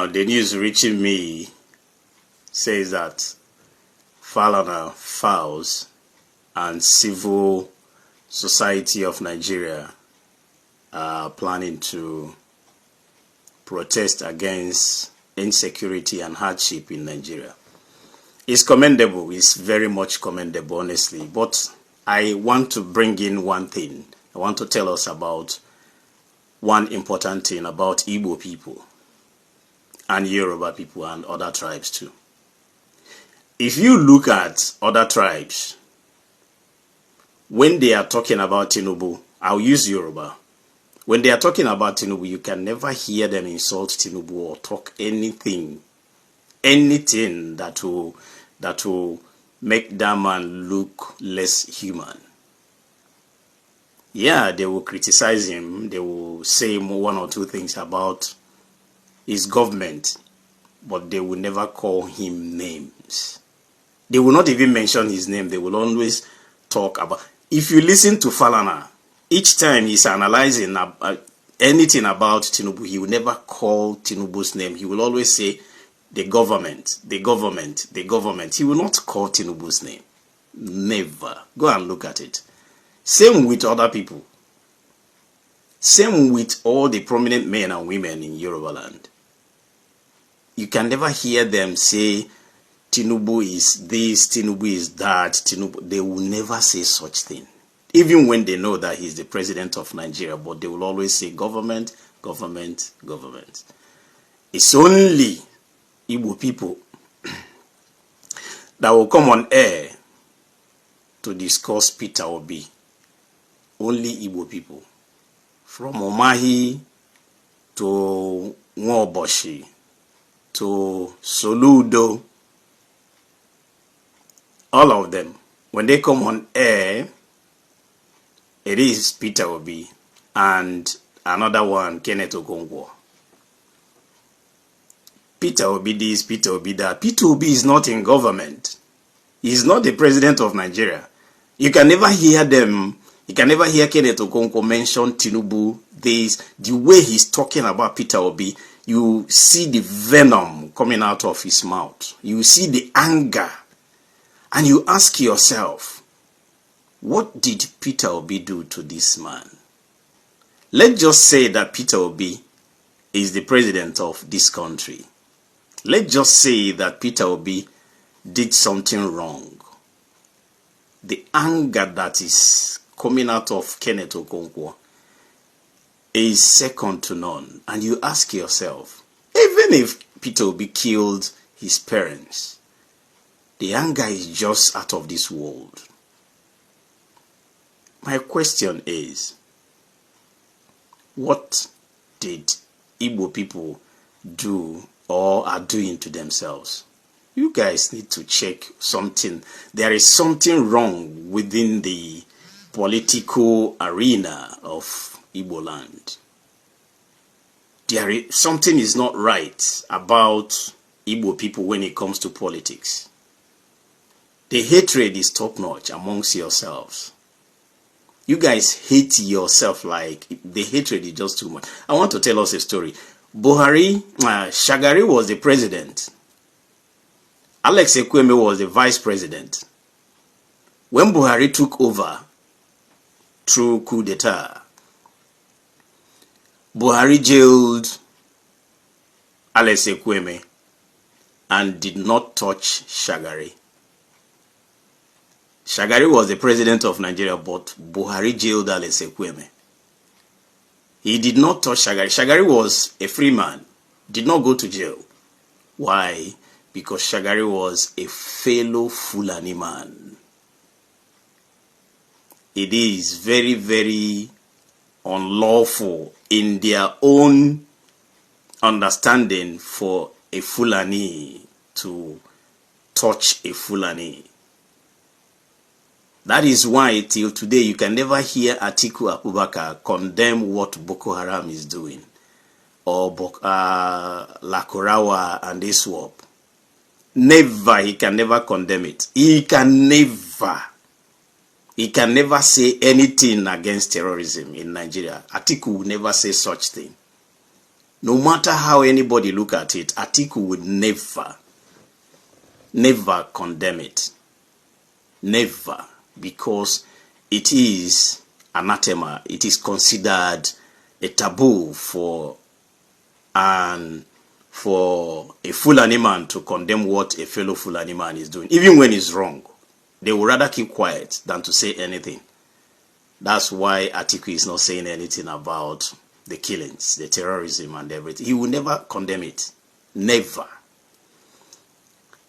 Now, the news reaching me says that Falana Fowles and Civil Society of Nigeria are planning to protest against insecurity and hardship in Nigeria. It's commendable. It's very much commendable, honestly. But I want to bring in one thing. I want to tell us about one important thing about Igbo people and Yoruba people and other tribes too. If you look at other tribes, when they are talking about Tinubu, I'll use Yoruba. When they are talking about Tinubu, you can never hear them insult Tinubu or talk anything that will make that man look less human. Yeah, they will criticize him. They will say one or two things about his government, but they will never call him names. They will not even mention his name. They will always talk about... If you listen to Falana, each time he's analyzing anything about Tinubu, he will never call Tinubu's name. He will always say, the government, the government, the government. He will not call Tinubu's name. Never. Go and look at it. Same with other people. Same with all the prominent men and women in Yoruba land. You can never hear them say, Tinubu is this, Tinubu is that, Tinubu. They will never say such thing. Even when they know that he's the president of Nigeria, but they will always say government, government, government. It's only Igbo people that will come on air to discuss Peter Obi. Only Igbo people. From Omahi to Nwoboshi to Soludo, all of them, when they come on air, it is Peter Obi and another one, Kenneth Okonkwo. Peter Obi this, Peter Obi that. Peter Obi is not in government. He is not the president of Nigeria. You can never hear them. You can never hear Kenneth Okonkwo mention Tinubu. The way he's talking about Peter Obi, you see the venom coming out of his mouth. You see the anger. And you ask yourself, what did Peter Obi do to this man? Let's just say that Peter Obi is the president of this country. Let's just say that Peter Obi did something wrong. The anger that is coming out of Kenneth Okonkwo is second to none. And you ask yourself, even if Peter Obi killed his parents, the anger is just out of this world. My question is, what did Igbo people do or are doing to themselves? You guys need to check something. There is something wrong within the political arena of Igbo land. Something is not right about Igbo people when it comes to politics. The hatred is top-notch amongst yourselves. You guys hate yourself like the hatred is just too much. I want to tell us a story. Shagari was the president. Alex Ekweme was the vice president. When Buhari took over through coup d'etat, Buhari jailed Alex Ekweme and did not touch Shagari. Shagari was the president of Nigeria, but Buhari jailed Alex Ekweme. He did not touch Shagari. Shagari was a free man, did not go to jail. Why? Because Shagari was a fellow Fulani man. It is very, very unlawful in their own understanding for a Fulani to touch a Fulani. That is why till today you can never hear Atiku Abubakar condemn what Boko Haram is doing, or Lakorawa and ISWAP. Never, he can never condemn it. He can never say anything against terrorism in Nigeria. Atiku will never say such thing. No matter how anybody look at it, Atiku would never condemn it. Never. Because it is anathema. It is considered a taboo for a Fulani man to condemn what a fellow Fulani man is doing, even when it's wrong. They would rather keep quiet than to say anything. That's why Atiku is not saying anything about the killings, the terrorism and everything. He will never condemn it. Never.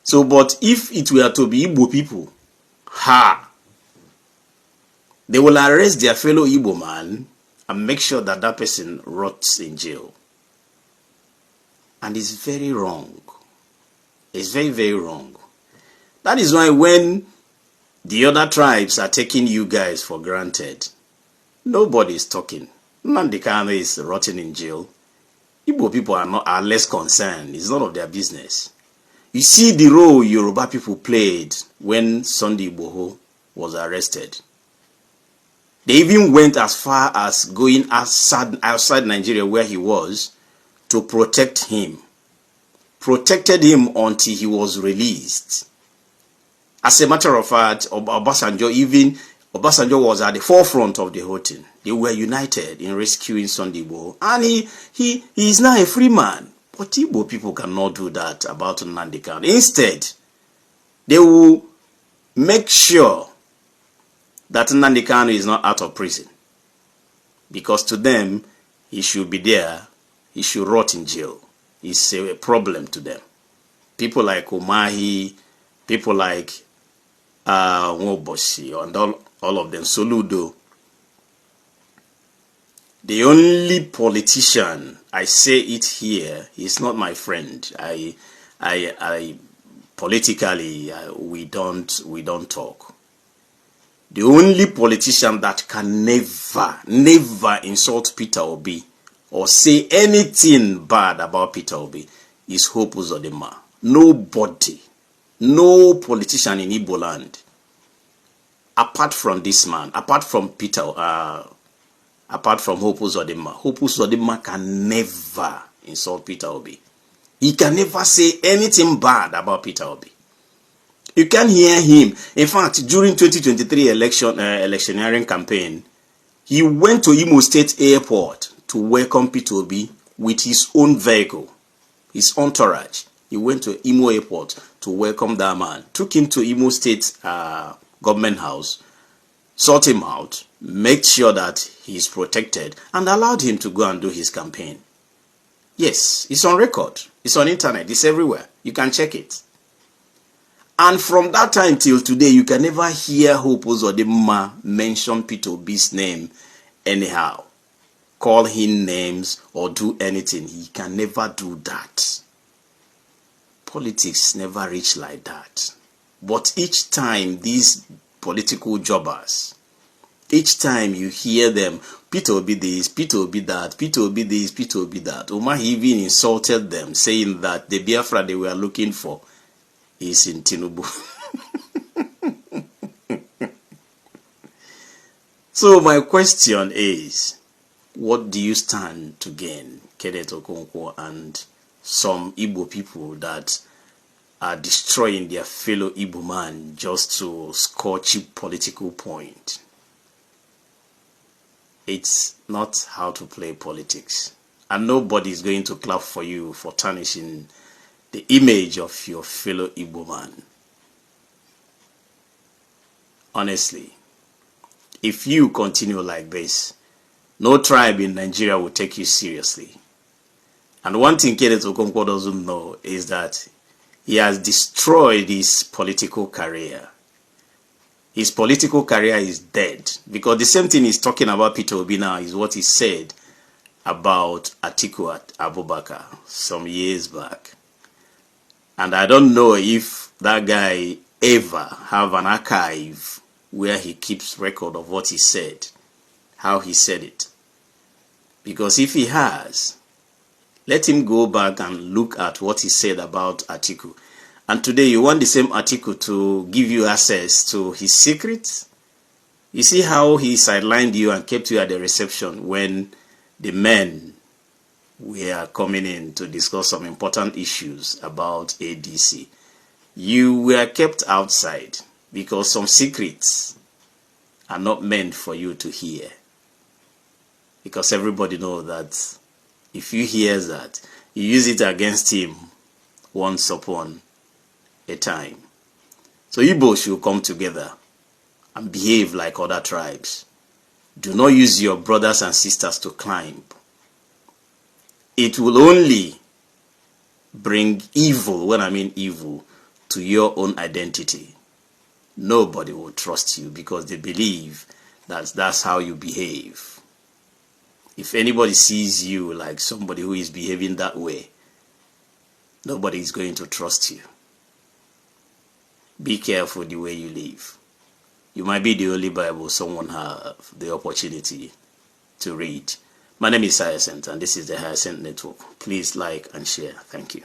So, but if it were to be Igbo people, they will arrest their fellow Igbo man and make sure that that person rots in jail. And it's very wrong. It's very, very wrong. That is why when the other tribes are taking you guys for granted, nobody is talking. Nnamdi Kanu is rotting in jail. Igbo people are less concerned. It's none of their business. You see the role Yoruba people played when Ndi Igbo was arrested. They even went as far as going outside Nigeria where he was to protect him. Protected him until he was released. As a matter of fact, Obasanjo was at the forefront of the whole thing. They were united in rescuing Ndi Igbo. And he is now a free man. But Igbo people cannot do that about Nnamdi Kanu. Instead, they will make sure that Nnamdi Kanu is not out of prison. Because to them, he should be there. He should rot in jail. It's a problem to them. People like Umahi, people like Nwoboshi, and all of them, Soludo. The only politician, I say it here, he's not my friend. Politically, we don't talk. The only politician that can never insult Peter Obi or say anything bad about Peter Obi is Hope Uzodinma. Nobody, no politician in Igbo land, apart from this man, apart from Peter, apart from Hope Uzodinma can never insult Peter Obi. He can never say anything bad about Peter Obi. You can hear him. In fact, during 2023 electioneering campaign, he went to Imo State Airport to welcome Peter Obi with his own vehicle, his entourage. He went to Imo Airport to welcome that man, took him to Imo State government house, sought him out, made sure that he is protected, and allowed him to go and do his campaign. Yes, it's on record. It's on internet. It's everywhere. You can check it. And from that time till today, you can never hear Hope Uzodinma mention Peter Obi's name anyhow. Call him names or do anything. He can never do that. Politics never reach like that. But each time these political jobbers, each time you hear them, Peter Obi this, Peter Obi that, Peter Obi this, Peter Obi that. Umahi even insulted them, saying that the Biafra they were looking for is in Tinubu. So my question is, what do you stand to gain, Kenneth Okonkwo and some Igbo people that are destroying their fellow Igbo man just to score cheap political point? It's not how to play politics. And nobody is going to clap for you for tarnishing the image of your fellow Igbo man. Honestly, if you continue like this, no tribe in Nigeria will take you seriously. And one thing Kenneth Okonkwo doesn't know is that he has destroyed his political career. His political career is dead. Because the same thing he's talking about Peter Obi now is what he said about Atiku Abubakar some years back. And I don't know if that guy ever have an archive where he keeps record of what he said, how he said it. Because if he has, let him go back and look at what he said about Atiku. And today you want the same Atiku to give you access to his secrets? You see how he sidelined you and kept you at the reception when the men we are coming in to discuss some important issues about ADC. You were kept outside because some secrets are not meant for you to hear. Because everybody knows that if you hear that, you use it against him once upon a time. So Igbo should come together and behave like other tribes. Do not use your brothers and sisters to climb. It will only bring evil, when I mean evil, to your own identity. Nobody will trust you because they believe that that's how you behave. If anybody sees you like somebody who is behaving that way, nobody is going to trust you. Be careful the way you live. You might be the only Bible someone have the opportunity to read. My name is Hyacinth, and this is the Hyacinth Network. Please like and share. Thank you.